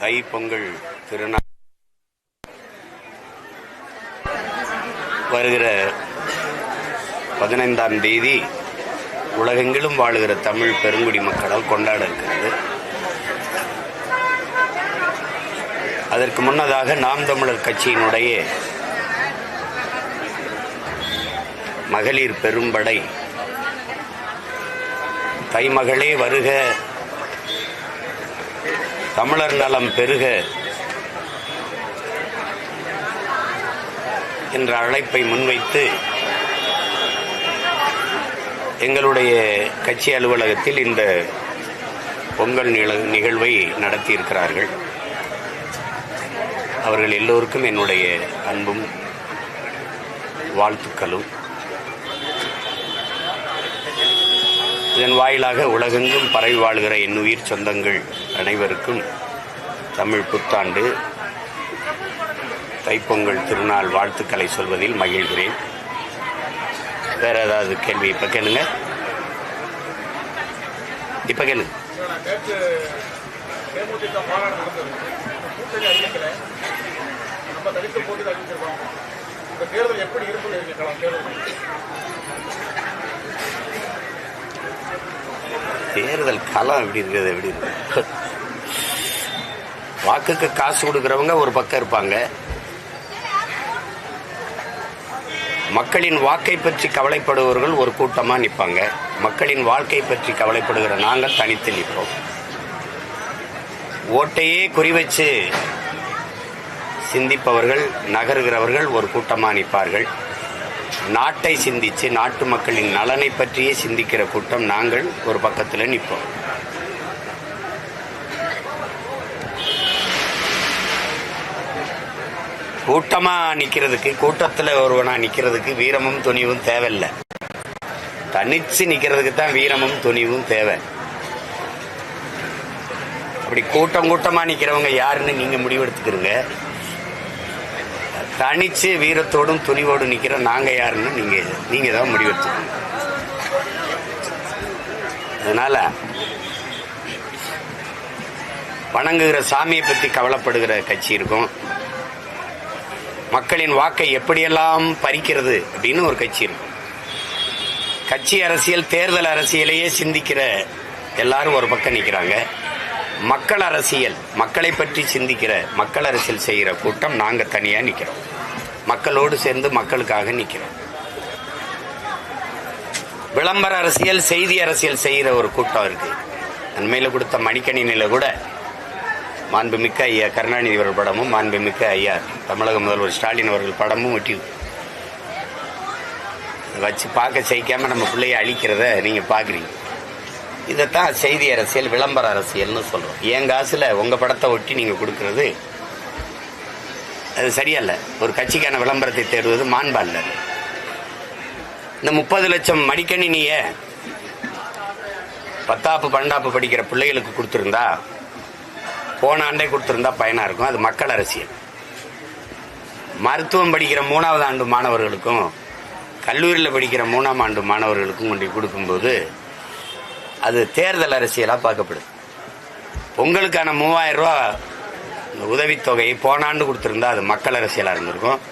தை பொங்கல் திருநாள் வருகிற 15ஆம் தேதி உலகெங்கிலும் வாழுகிற தமிழ் பெருங்குடி மக்களால் கொண்டாட இருக்கிறது. அதற்கு முன்னதாக நாம் தமிழர் கட்சியினுடைய மகளிர் பெரும்படை தைமகளே வருக, தமிழர் நலம் பெருக என்ற அழைப்பை முன்வைத்து எங்களுடைய கட்சி அலுவலகத்தில் இந்த பொங்கல் நிகழ்வை நடத்தியிருக்கிறார்கள். அவர்கள் எல்லோருக்கும் என்னுடைய அன்பும் வாழ்த்துக்களும். இதன் வாயிலாக உலகெங்கும் பரவி வாழ்கிற என் உயிர் சொந்தங்கள் அனைவருக்கும் தமிழ் புத்தாண்டு தைப்பொங்கல் திருநாள் வாழ்த்துக்களை சொல்வதில் மகிழ்கிறேன். வேற ஏதாவது கேள்வி இப்ப கேளுங்க. தேர்தல் களம் எப்படி இருக்குது? வாக்குக்கு காசு கொடுக்கிறவங்க ஒரு பக்கம் இருப்பாங்க, மக்களின் வாக்கை பற்றி கவலைப்படுபவர்கள் ஒரு கூட்டமாக நிற்பாங்க. மக்களின் வாழ்க்கை பற்றி கவலைப்படுகிற நாங்கள் தனித்து நிற்போம். ஓட்டையே குறிவச்சு சிந்திப்பவர்கள் நகருகிறவர்கள் ஒரு கூட்டமாக நிற்பார்கள். நாட்டை சிந்திச்சு நாட்டு மக்களின் நலனை பற்றியே சிந்திக்கிற கூட்டம் நாங்கள் ஒரு பக்கத்தில் நிற்போம். கூட்டமா நிக்கிறதுக்கு, கூட்டத்தில் ஒருவனா நிக்கிறதுக்கு வீரமும் துணிவும் தேவையில்லை. தனிச்சு நிக்கிறதுக்கு தான் வீரமும் துணிவும் தேவை. அப்படி கூட்டமா நிக்கிறவங்க யாருன்னு நீங்க முடிவெடுத்துக்கிறீங்க. தனிச்சு வீரத்தோடும் துணிவோடு நிக்கிற நாங்க யாருன்னு நீங்க தான் முடிவெடுத்துக்கணும். அதனால வணங்குகிற சாமியை பற்றி கவலைப்படுகிற கட்சி இருக்கும், மக்களின் வாக்கை எப்படியெல்லாம் பறிக்கிறது அப்படின்னு ஒரு கட்சி இருக்கும். கட்சி அரசியல், தேர்தல் அரசியலையே சிந்திக்கிற எல்லாரும் ஒரு பக்கம் நிற்கிறாங்க. மக்கள் அரசியல், மக்களை பற்றி சிந்திக்கிற மக்கள் அரசியல் செய்கிற கூட்டம் நாங்கள் தனியாக நிற்கிறோம். மக்களோடு சேர்ந்து மக்களுக்காக நிற்கிறோம். விளம்பர அரசியல், செய்தி அரசியல் செய்கிற ஒரு கூட்டம் இருக்கு. அண்மையில் கொடுத்த மடிக்கணினில கூட மாண்புமிக்க ஐயா கருணாநிதி அவர்கள் படமும் மாண்புமிக்க ஐயா தமிழக முதல்வர் ஸ்டாலின் அவர்கள் படமும் ஒட்டி வச்சு பார்க்க செய்யாம நம்ம பிள்ளைய அழிக்கிறத நீங்க பாக்குறீங்க. இதைத்தான் செய்தி அரசியல், விளம்பர அரசியல்னு சொல்றோம். என் காசுல உங்க படத்தை ஒட்டி நீங்க கொடுக்கறது அது சரியல்ல. ஒரு கட்சிக்கான விளம்பரத்தை தேடுவது மாண்பா இல்ல. இந்த 30 லட்சம் மடிக்கணினிய 10ஆப்பு 12ஆப்பு படிக்கிற பிள்ளைகளுக்கு கொடுத்திருந்தா, போன ஆண்டே கொடுத்திருந்தா பயனா இருக்கும். அது மக்கள் அரசியல். மருத்துவம் படிக்கிற 3ஆவது ஆண்டு மாணவர்களுக்கும் கல்லூரியில் படிக்கிற 3ஆம் ஆண்டு மாணவர்களுக்கும் கொண்டு கொடுக்கும்போது அது தேர்தல் அரசியலா பார்க்கப்படுது. பொங்கலுக்கான 3000 ரூபா உதவித்தொகையை போன ஆண்டு கொடுத்திருந்தா அது மக்கள் அரசியலா இருந்திருக்கும்.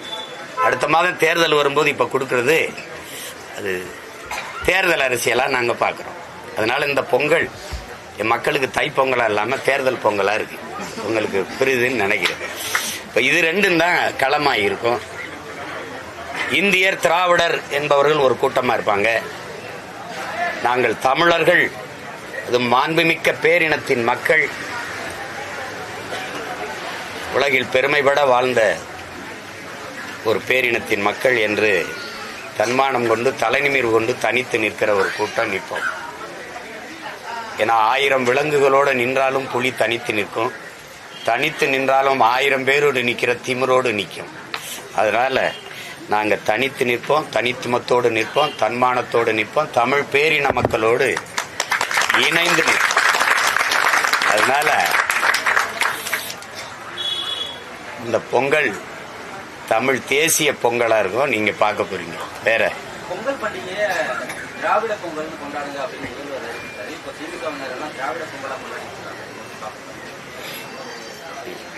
அடுத்த மாதம் தேர்தல் வரும்போது இப்ப கொடுக்கறது அது தேர்தல் அரசியலா நாங்க பார்க்கிறோம். அதனால இந்த பொங்கல் என் மக்களுக்கு தை பொங்கலா இல்லாம தேர்தல் பொங்கலா இருக்கு. உங்களுக்கு புரியுதுன்னு நினைக்கிறேன். இப்ப இது ரெண்டும் தான் களமா இருக்கும். இந்தியர், திராவிடர் என்பவர்கள் ஒரு கூட்டமா இருப்பாங்க. நாங்கள் தமிழர்கள், அது மாண்புமிக்க பேரினத்தின் மக்கள், உலகில் பெருமைப்பட வாழ்ந்த ஒரு பேரினத்தின் மக்கள் என்று தன்மானம் கொண்டு தலைநிமிர்வு கொண்டு தனித்து நிற்கிற ஒரு கூட்டம் நிற்போம். ஏன்னா 1000 விலங்குகளோடு நின்றாலும் புலி தனித்து நிற்கும், தனித்து நின்றாலும் 1000 பேரோடு நிற்கிற திமிரோடு நிற்கும். அதனால நாங்க தனித்து நிற்போம், தனித்துவத்தோடு நிற்போம், தன்மானத்தோடு நிற்போம், தமிழ் பேரின மக்களோடு இணைந்து நிற்போம். அதனால இந்த பொங்கல் தமிழ் தேசிய பொங்கலா இருக்கும். நீங்க பார்க்க போறீங்க. வேற பொங்கல் பண்டிகையை திராவிட பொங்கல் கொண்டாடுங்க அப்படின்னு திராவிட பொங்கலா கொண்டாடுங்க.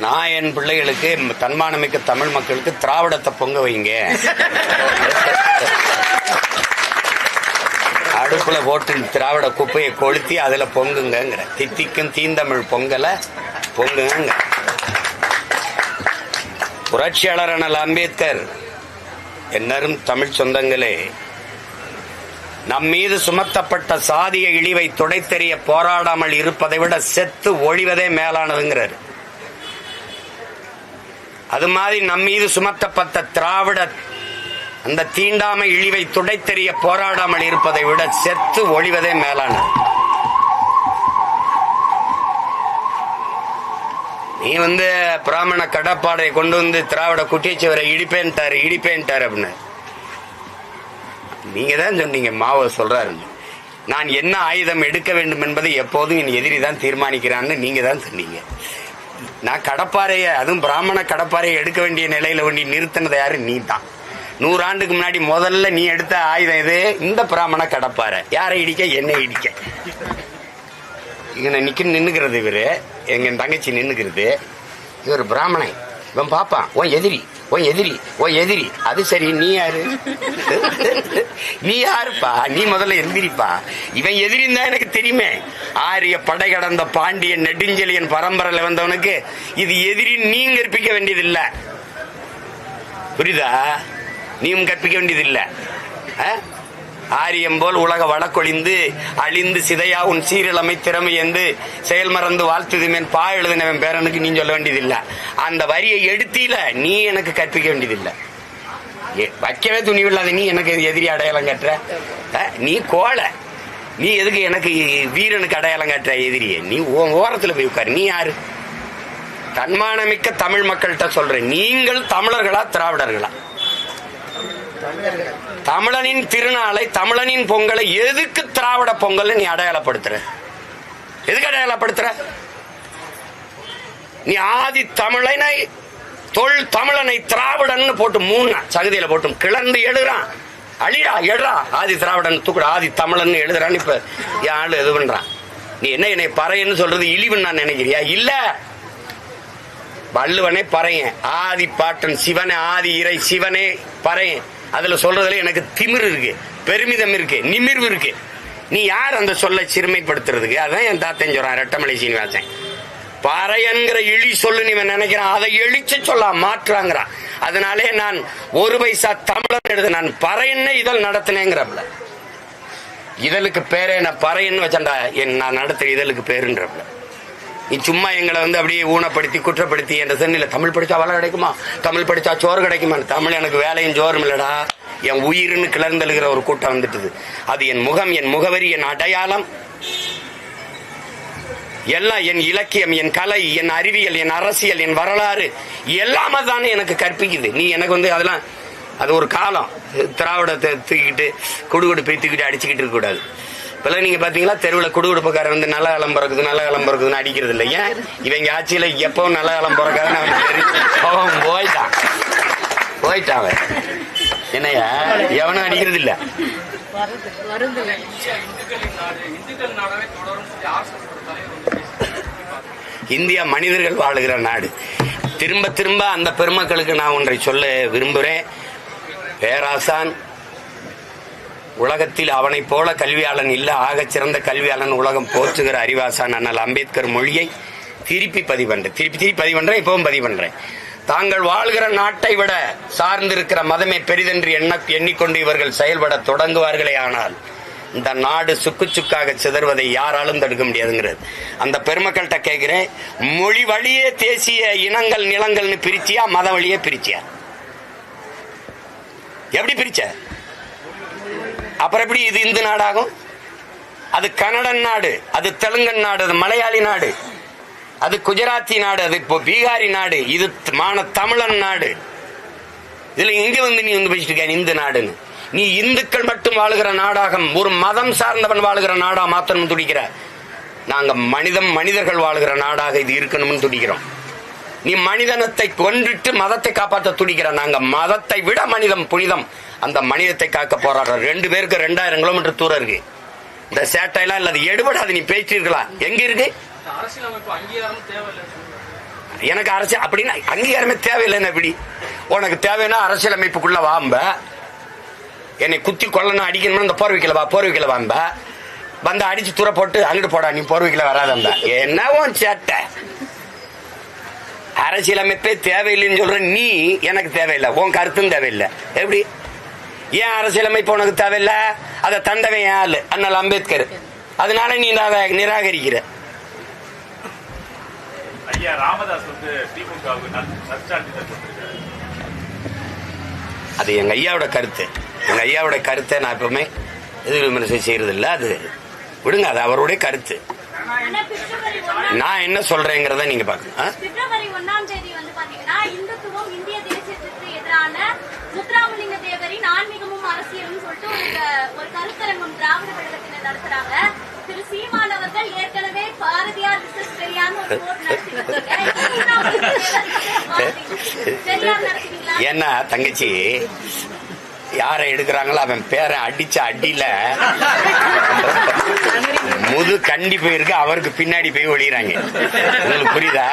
நான் என் பிள்ளைகளுக்கு தன்மானமிக்க தமிழ் மக்களுக்கு திராவிடத்தை பொங்க வைங்க, அடுப்புல போட்டு திராவிட குப்பையை கொளுத்தி அதுல பொங்குங்கிற, தித்திக்கும் தீந்தமிழ் பொங்கலை பொங்குங்க. புரட்சியாளர் அண்ணல் அம்பேத்கர், என்னரும் தமிழ் சொந்தங்களே, நம் மீது சுமத்தப்பட்ட சாதிய இழிவை துடைத்தெறிய போராடாமல் இருப்பதை விட செத்து ஒழிவதே மேலானதுங்கிறார். அது மாதிரி நம் மீது சுமத்தப்பட்ட திராவிட அந்த தீண்டாமை இழிவை துடைத்தெறிய போராடாமல் இருப்பதை விட செத்து ஒழிவதே மேலானது. நீ பிராமண கடப்பாடை கொண்டு திராவிட குட்டியச்சுவரை இடிப்பேன்ட்டாரு அப்படின்னு நீங்க தான் சொன்னீங்க. மாவோ சொல்றாரு, நான் என்ன ஆயுதம் எடுக்க வேண்டும் என்பதை எப்போதும் என் எதிரி தான் தீர்மானிக்கிறான்னு நீங்க தான் சொன்னீங்க. நான் கடப்பாறைய, அதுவும் பிராமண கடப்பாறையை எடுக்க வேண்டிய நிலையில வேண்டி நிறுத்தினது யாரு? நீ தான். 100 ஆண்டுக்கு முன்னாடி முதல்ல நீ எடுத்த ஆயுதம் இது, இந்த பிராமண கடப்பாறை. யாரை இடிக்க? என்னை இடிக்க. இங்க நின்னுக்கிறது இவரு, எங்க தங்கச்சி நின்னுக்கிறது. இவர் பிராமணன், இவன் பாப்பான் ஓ எதிரி, ஓ எதிரி, ஓ எதிரி. அது சரி, நீ யாரு? நீ யாருப்பா? நீ முதல்ல எந்திரிப்பா. இவன் எதிரின்னு தான் எனக்கு தெரியுமே. ஆரிய படை கடந்த பாண்டியன் நெடுஞ்செழியன் பரம்பரையில வந்தவனுக்கு இது எதிரி நீங்க கற்பிக்க வேண்டியதில்லை. புரியுதா? நீயும் கற்பிக்க வேண்டியதில்லை. ஆரியம் போல் உலக வழக்கொழிந்து அழிந்து சிதையா உன் சீரழமை திறமை என்று செயல் மறந்து வாழ்த்துதுமேன் பா எழுதினவன் பேரனுக்கு நீ சொல்ல வேண்டியதில்லை. அந்த வரியை எடுத்தீல நீ எனக்கு கற்பிக்க வேண்டியதில்லை. வைக்கவே துணிவில்லாத நீ எனக்கு எதிரி அடையாளம் கட்டுற. நீ கோழை, நீ எதுக்கு எனக்கு வீரனுக்கு அடையாளம் காட்டுற எதிரியே? நீ ஓரத்துல போய் உட்காரு. நீ யாரு? தன்மானமிக்க தமிழ் மக்கள்கிட்ட சொல்றேன், நீங்கள் தமிழர்களா திராவிடர்களா? தமிழனின் திருநாளை, தமிழனின் பொங்கலை எதுக்கு திராவிட பொங்கல் நீ அடையாளப்படுத்துற? எதுக்கு அடையாளப்படுத்துற? நீ ஆதி தமிழனை தொல் தமிழனை திராவிடன் போட்டு 3 சகதியில போட்டு கிளர்ந்து எழுறான். அழிடா எடுறா, ஆதி திராவிடன் தூக்குடா, ஆதி தமிழன் எழுதுறான்னு இப்ப யாரு இது பண்றான். நீ என்னை பறையன்னு சொல்றது இழிவுன்னு நான் நினைக்கிறியா? இல்ல, வள்ளுவனே பறையன், ஆதி பாட்டன் சிவனே, ஆதி இறை சிவனே பறையன். அதுல சொல்றதுல எனக்கு திமிரு இருக்கு, பெருமிதம் இருக்கு, நிமிர்வு இருக்கு. நீ யார் அந்த சொல்லை சிறுமைப்படுத்துறதுக்கு? அதான் என் தாத்தன் சொல்றான், ரெட்டமலை சீனிவாசன். பறையன்கிற இழி சொல்லு நீ நினைக்கிறான், அதை எழிச்சு சொல்ல மாற்றாங்கிறான். அதனாலே நான் 1 பைசா தமிழன் எழுத நான் பறையன்னு இதழ் நடத்தினேங்கிறப்பல, இதழுக்கு பேரே நான் பறையன்னு வச்சேன்டா, நான் நடத்துற இதழுக்கு பேருன்றப்பல. நீ சும்மா எங்களை அப்படியே ஊனப்படுத்தி குற்றப்படுத்தி என்ற சென்னில தமிழ் படிச்சா வேலை கிடைக்குமா, தமிழ் படிச்சா சோறு கிடைக்குமா? தமிழ் எனக்கு வேலையும் சோறும் இல்லடா, என் உயிர்னு கிளர்ந்தெழுகிற ஒரு கூட்டம் வந்துட்டுது. அது என் முகம், என் முகவரி, என் அடையாளம், எல்லாம் என் இலக்கியம், என் கலை, என் அறிவியல், என் அரசியல், என் வரலாறு எல்லாமே தானே எனக்கு கற்பிக்குது. நீ எனக்கு அதெல்லாம் அது ஒரு காலம். திராவிடத்தை தூக்கிட்டு குடுகுடு போய் தூக்கிட்டு அடிச்சுக்கிட்டு இருக்க கூடாது. இப்ப நீங்க பாத்தீங்களா, தெருவில் குடுகுடுப்புக்காரன் நல்ல காலம் பிறக்குது நல்ல காலம் பிறக்குதுன்னு அடிக்கிறது இல்லை. ஏன்? இவங்க ஆட்சியில எப்பவும் நல்ல காலம் பிறக்காதுன்னு அவன் போயிட்டான். என்னையா எவனும் அடிக்கிறது இல்ல. இந்தியா மனிதர்கள் வாழுகிற நாடு. திரும்ப திரும்ப அந்த பெருமக்களுக்கு நான் ஒன்றை சொல்ல விரும்புகிறேன். பேராசான் உலகத்தில் அவனை போல கல்வியாளன் இல்ல, ஆகச் சிறந்த கல்வியாளன் உலகம் போற்றுகிற அறிவாசான் அண்ணல் அம்பேத்கர் மொழியை திருப்பி பதிவன்றேன், இப்பவும் பதிவன்றேன். தாங்கள் வாழ்கிற நாட்டை விட சார்ந்திருக்கிற மதமே பெரிதென்று எண்ணிக்கொண்டு இவர்கள் செயல்பட தொடங்குவார்களே ஆனால் இந்த நாடு சுக்கு சுக்காக சிதறுவதை யாராலும் தடுக்க முடியாதுங்கிறது அந்த பெருமக்கள்கிட்ட கேட்கிறேன். மொழி வழியே தேசிய இனங்கள் நிலங்கள்னு பிரிச்சியா, மத வழியே பிரிச்சியா? எப்படி பிரிச்ச? அப்புறம் எப்படி இது இந்து நாடாகும்? அது கன்னடன் நாடு, அது தெலுங்கன் நாடு, அது மலையாளி நாடு, அது குஜராத்தி நாடு, அது இப்போ பீகாரி நாடு, இது தமிழன் நாடு. இதுல இங்க நீ பேசிட்டு இருக்க இந்து நாடுன்னு. நீ இந்துக்கள் மட்டும் வாழுகிற நாடாக, ஒரு மதம் சார்ந்தவன் வாழுகிற நாடா மாத்தணும் துடிக்கிற. நாங்க மனிதர்கள் வாழுகிற நாடாக இது இருக்கணும்னு துடிக்கிறோம். நீ மனிதனத்தை கொன்றுட்டு மதத்தை காப்பாற்ற துடிக்கிற. நாங்க மதத்தை விட மனிதம் புனிதம், அந்த மனிதத்தை காக்க போராடுற. 2 பேருக்கு 2000 கிலோமீட்டர் தூரம் இருக்கு. இந்த சேட்டையெல்லாம் இல்ல, அது எடுபடாது. நீ பேசிட்டு இருக்கலாம். எங்க இருக்கு? எனக்கு அரசியல் அப்படின்னா அங்கீகாரமே தேவையில்லைன்னு எப்படி? உனக்கு தேவைன்னா அரசியலமைப்புக்குள்ள வாம்ப, என்னை குத்தி கொல்லணும் அடிக்கணும்னு இந்த போர்வைக்கில வாம்ப, வந்து அடிச்சு துறை போட்டு அங்கிட்டு போடா, நீ போர்வைக்கில வராதம்ப. என்னவும் சேட்டை. அரசியலமைப்பே தேவையில்லைன்னு சொல்ற நீ, எனக்கு தேவையில்லை, உன் கருத்தும் தேவையில்லை. எப்படி? ஏன் அரசியலமைப்பு உனக்கு தேவையில்லை? அதை தந்தவன் ஆளு அண்ணல் அம்பேத்கர். அதனால நீ அதை நிராகரிக்கிற. ஐயா ராமதாஸ் வந்து திமுகவுக்கு நற்சான்றிதழ் கொடுத்திருக்காரு. அது எங்க ஐயாவோட கருத்து. எங்க ஐயாவோட கருத்தை நான் எப்பவுமே எதிர் விமர்சனம் செய்யறது இல்லை. அது விடுங்க, அது அவருடைய கருத்து. நான் என்ன சொல்றேங்கிறத நீங்க பாக்கணும். பிப்ரவரி 1ஆம் தேதி வந்து பாத்தீங்கன்னா இந்துத்துவம் இந்திய தேசியத்திற்கு எதிரான முத்துராமலிங்க தேவரின் ஆன்மீகமும் அரசியலும் சொல்லிட்டு ஒரு கருத்தரங்கம் திராவிட கழகத்தினர் நடத்துறாங்க. திரு சீமான் அவர்கள் ஏற்கனவே பாரதியார் விசஸ் பெரியார் ஒரு போர் நடத்திருக்காங்க. ஏன்னா தங்கச்சி யாரை எடுக்கிறாங்களோ அவன் பேரை அடிச்ச அடியில முது கண்டி போயிருக்கு, அவருக்கு பின்னாடி போய் ஒழிகிறாங்க. உங்களுக்கு புரியுதா?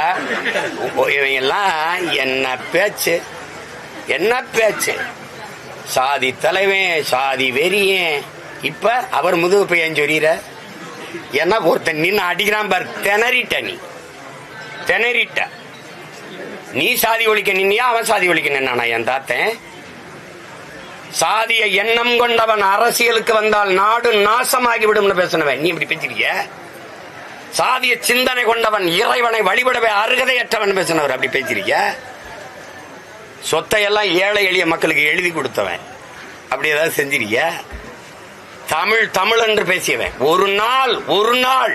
இவங்க எல்லாம் என்ன பேச்சு, சாதி தலைவன், சாதி வெறியன். இப்ப அவர் முதுகு பையன் சொல்லிற. ஏன்னா ஒருத்தன் நின்று அடிக்கிறான் பாரு, திணறிட்ட. நீ சாதி ஒழிக்க நின்னியா, அவன் சாதி ஒழிக்க நின்னானா? என் தாத்தன் சாதிய எண்ணம் கொண்டவன் அரசியலுக்கு வந்தால் நாடு நாசமாகிவிடும் பேசினவன். நீ இப்படி பேசிருக்க. சாதிய சிந்தனை கொண்டவன் இறைவனை வழிபடவே அருகதையற்றவன் பேசினவர். அப்படி பேசிருக்க. சொத்தையெல்லாம் ஏழை எளிய மக்களுக்கு எழுதி கொடுத்தவன். அப்படி ஏதாவது செஞ்சிருக்க? தமிழ் என்று பேசியவன். ஒரு நாள்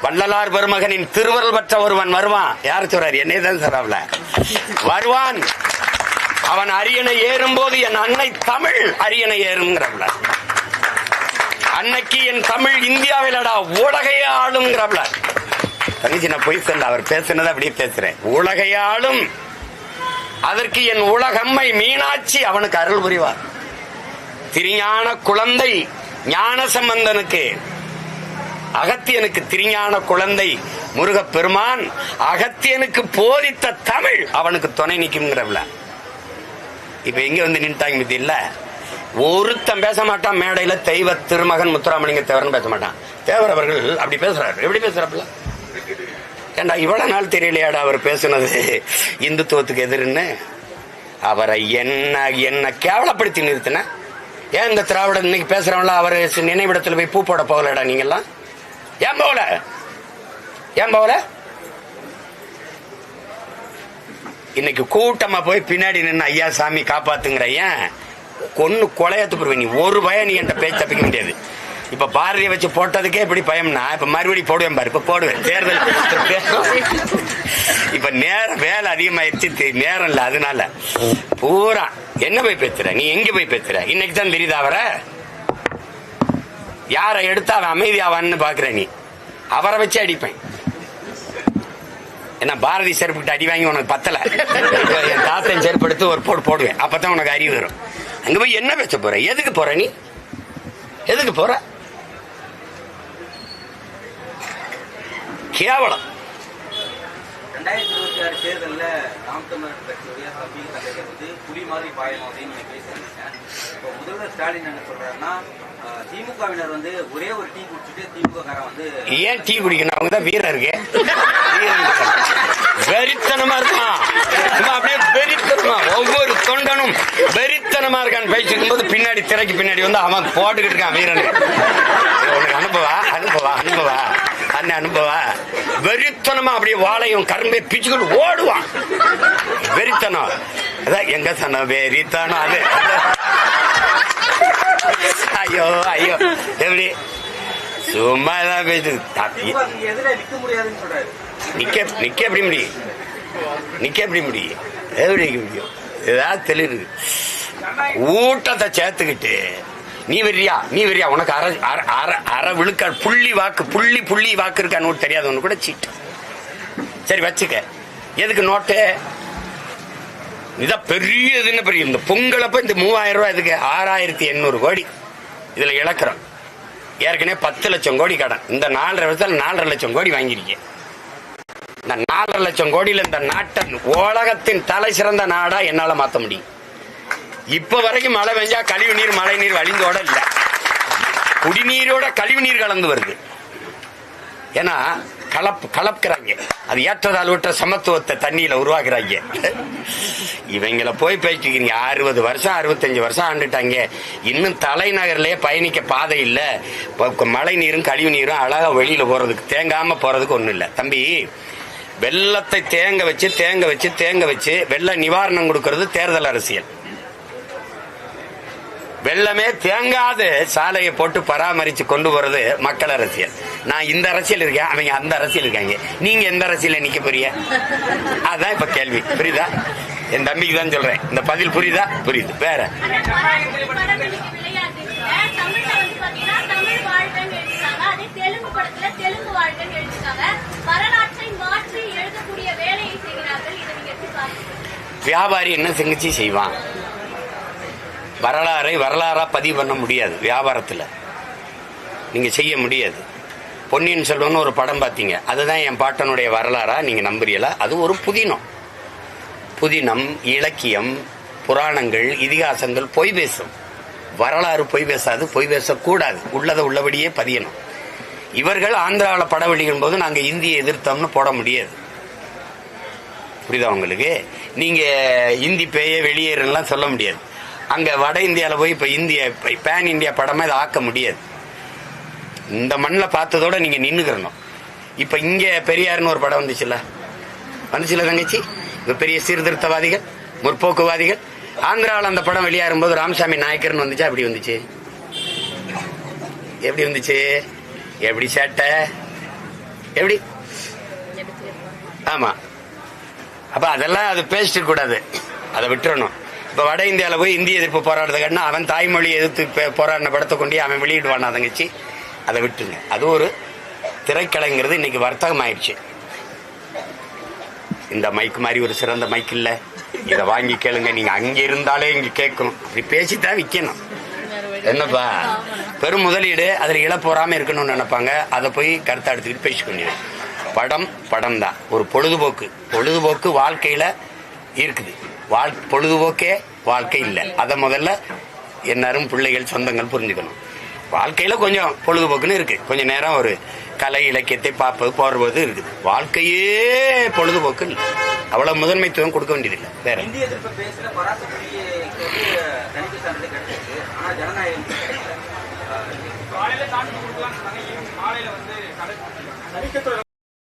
வள்ளலார் பெருமகனின் திருவருள் பெற்ற ஒருவன் வருவான். யாரு சொல்றாரு? என்னைதான் சொல்றாப்ல. வருவான். அவன் அரியணை ஏறும் போது என் அன்னை தமிழ் அரியணை ஏறும்ங்கிறப்ல. அன்னைக்கு என் தமிழ் இந்தியாவிலடா உலகையே ஆளுங்கிறப்ல. தங்கச்சி நான் பொய் சொல்ல, அவர் பேசுனதை அப்படியே பேசுறேன். உலகையே ஆளும். அதற்கு என் உலகம்மை மீனாட்சி அவனுக்கு அருள் புரிவார். திருஞான குழந்தை ஞான சம்பந்தனுக்கு, அகத்தியனுக்கு திருஞான குழந்தை முருகப்பெருமான் அகத்தியனுக்கு போதித்த தமிழ் அவனுக்கு துணை நிற்கும்ங்கிறப்ல. இப்ப எங்க வந்து நின்ட்டாங்க மிதி இல்ல. ஒருத்தன் பேச மாட்டான் மேடையில தெய்வ திருமகன் முத்துராமலிங்க தேவர்னு பேச மாட்டான். தேவர் அவர்கள் அப்படி பேசுறாரு. எப்படி பேசுறாப்புல? ஏண்டா இவ்வளவு நாள் தெரியலையாடா அவர் பேசுனது இந்துத்துவத்துக்கு எதிர்ன்னு? அவரை என்ன கேவலப்படுத்தி நிறுத்தின. ஏன் இந்த திராவிட இன்னைக்கு பேசுறவங்கள அவர் நினைவிடத்துல போய் பூ போட போகலடா நீங்கெல்லாம்? ஏன் போகல? இன்னைக்கு கூட்டமா போய் பின்னாடி நின்று ஐயா சாமி காப்பாத்துங்கிற. ஏன் கொன்னு கொலையாத்து போடுவேன். நீ ஒரு பயம் நீ என்ற பேச்சு தப்பிக்க முடியாது. இப்ப பாரதிய வச்சு போட்டதுக்கே இப்படி பயம்னா இப்ப மறுபடியும் போடுவேன் பாரு. இப்ப போடுவேன். தேர்தல் இப்ப நேரம் வேலை அதிகமாயிருச்சு, நேரம் இல்ல. அதனால பூரா என்ன போய் பேசுற? நீ எங்க போய் பேசுற? இன்னைக்கு தான் தெரியுதா அவர யாரை எடுத்தா அவன் அமைதியாவான்னு பாக்குற. நீ அவரை வச்சு அடிப்பேன். என்ன பாரதி செருப்புக்கிட்ட அடி வாங்கி உனக்கு பத்தல, என் தாத்தன் செருப்பு எடுத்து ஒரு போடுவேன். அப்பதான் உனக்கு அறிவு வரும். அங்க போய் என்ன பேச போற? எதுக்கு போற? நீ எதுக்கு போற? கேவலம். 2026 தேர்தல்ல நாம் தமிழர் கட்சியுடைய தம்பி தலைவர் வந்து புலி மாதிரி பாயணும் அப்படின்னு நீங்க பேசுறீங்க. இப்போ முதல்வர் ஸ்டாலின் என்ன சொல்றாருன்னா, திமுகவினர் வந்து ஒரே ஒரு டீ குடிச்சுட்டு திமுக காரன் வந்து ஏன் டீ குடிக்கணும்? அவங்கதான் வீரருக்கு வெறித்தனமா இருக்கான். அப்படியே வெறித்தனமா ஒவ்வொரு தொண்டனும் வெறித்தனமா இருக்கான்னு பேசிக்கும் போது பின்னாடி திரைக்கு பின்னாடி வந்து அவன் போட்டுக்கிட்டு இருக்கான் வீரன். உனக்கு அனுபவா வெறித்தனமா அப்படியே வாழையும் கரும்பே பிச்சுக்கிட்டு ஓடுவான். வெறித்தனம். அதான் எங்க சொன்ன வெறித்தனம். அது ஐயோ எப்படி சும்மாதான் பேசு. நிக்க எப்படி முடியும்? எப்படி நிக்க முடியும்? ஏதாவது தெளிவு ஊட்டத்தை சேர்த்துக்கிட்டு நீ வெறியா உனக்கு அரை விழுக்க புள்ளி வாக்கு இருக்கான்னு தெரியாதவனு கூட சீட்டு. சரி வச்சுக்க. எதுக்கு நோட்டு? இதான் பெரிய பெரிய இந்த பொங்கலப்ப இந்த 3000 ரூபாய் எதுக்கு? 6800 கோடி இதுல இழக்கிறோம். ஏற்கனவே 10 லட்சம் கோடி கடன். இந்த 4.5 வருஷத்துல 4.5 லட்சம் கோடி வாங்கிருக்கேன். இந்த 4 லட்சம் கோடியில இந்த நாட்டை உலகத்தின் தலை சிறந்த நாடா என்னால மாத்த முடியும். இப்ப வரைக்கும் மழை பெஞ்சா கழிவு நீர் மழை நீர் வழிந்தோட இல்ல, குடிநீரோட கழிவு நீர் கலந்து வருது. ஏன்னா கலப்புறாங்க, அது ஏற்றதாழ்வற்ற சமத்துவத்தை தண்ணியில உருவாக்குறாங்க. இவங்களை போய் பேசிக்கிறீங்க. 60 வருஷம் 65 வருஷம் ஆண்டுட்டாங்க, இன்னும் தலைநகர்லயே பயணிக்க பாதை இல்ல, மழை நீரும் கழிவு நீரும் அழகா வெளியில போறதுக்கு தேங்காம போறதுக்கு ஒண்ணும் இல்ல. தம்பி, வெள்ளத்தை தேங்க வச்சு வெள்ள நிவாரணம் கொடுக்கறது தேர்தல் அரசியல். வெள்ளமே தேங்காது சாலையை போட்டு பராமரிச்சு கொண்டு போறது மக்கள் அரசியல். நான் இந்த அரசியல் இருக்கேன், அவங்க அந்த அரசியல் இருக்காங்க. நீங்க எந்த அரசியல நிக்க போறீங்க? அதான் இப்ப கேள்வி. புரியுதா? என் தம்பிக்கு தான் சொல்றேன். இந்த பதில் புரியுதா? புரியுது. வேற வியாபாரி என்ன செஞ்சு செய்வான்? வரலாறா பதிவு பண்ண முடியாது. வியாபாரத்தில் நீங்க செய்ய முடியாது. பொன்னியின் செல்வன் ஒரு படம் பார்த்தீங்க, அதுதான் என் பாட்டனுடைய வரலாறா நீங்க நம்புறீங்களா? அது ஒரு புதினம், இலக்கியம், புராணங்கள், இதிகாசங்கள் பொய் பேசும். வரலாறு பொய் பேசாது, பொய் பேசக்கூடாது. உள்ளதை உள்ளபடியே பதியணும். இவர்கள் ஆந்திராவில் படம் வெளியிடும் போது நாங்க இந்தியை எதிர்த்தோம்னு போட முடியாது. புரியுதா உங்களுக்கு? நீங்க இந்தி பேய வெளியேறலாம் சொல்ல முடியாது. அங்க வட இந்தியால போய் இப்ப பேன் இந்தியா படமா இதை ஆக்க முடியாது. இந்த மண்ணில் பார்த்ததோட நீங்க நின்னுக்கிறணும். இப்ப இங்க பெரியார்னு ஒரு படம் வந்துச்சுல தங்கச்சி, இப்ப பெரிய சீர்திருத்தவாதிகள், முற்போக்குவாதிகள். ஆந்திராவில் அந்த படம் வெளியாகும் போது ராமசாமி நாயக்கர்னு வந்துச்சா? எப்படி வந்துச்சு? எப்படி சேட்டை? எப்படி? ஆமா. அப்ப அதெல்லாம் அது பேசிட்டு கூடாது, அதை விட்டுறணும். இப்ப வட இந்தியால போய் இந்திய எதிர்ப்பு போராடுறதுக்கான அவன் தாய்மொழி எதிர்த்து போராடின படத்தை கொண்டு அவன் வெளியிடுவானா தங்கச்சி? அதை விட்டுங்க. அது ஒரு திரைக்கலைங்கிறது இன்னைக்கு வர்த்தகம் ஆயிடுச்சு. இந்த மைக் மாதிரி ஒரு சிறந்த மைக் இல்ல, இதை வாங்கி கேளுங்க. நீங்க அங்க இருந்தாலே இங்க கேட்கணும். அப்படி பேசித்தான் விற்கணும். என்னப்பா பெரும் முதலீடு, அதுல இழப்பு வராம இருக்கணும்னு நினைப்பாங்க. அதை போய் கருத்தை எடுத்துக்கிட்டு பேசிக்கொண்டு படம் தான் ஒரு பொழுதுபோக்கு வாழ்க்கையில இருக்குது. பொழுதுபோக்கே வாழ்க்கை இல்லை. அதை முதல்ல எல்லாரும் பிள்ளைகள் சொந்தங்கள் புரிஞ்சுக்கணும். வாழ்க்கையில கொஞ்சம் பொழுதுபோக்குன்னு இருக்கு, கொஞ்ச நேரம் ஒரு கலை இலக்கியத்தை பார்ப்பது போறது இருக்குது. வாழ்க்கையே பொழுதுபோக்கு இல்லை. அவ்வளவு முதன்மைத்துவம் கொடுக்க வேண்டியதில்லை. வேற இந்திய எதிர்ப்பு பேசுற பராசக்திக்கு தணிக்கை சான்றிதழ் கிடைச்சிருக்கு. ஆனா ஜனநாயகம்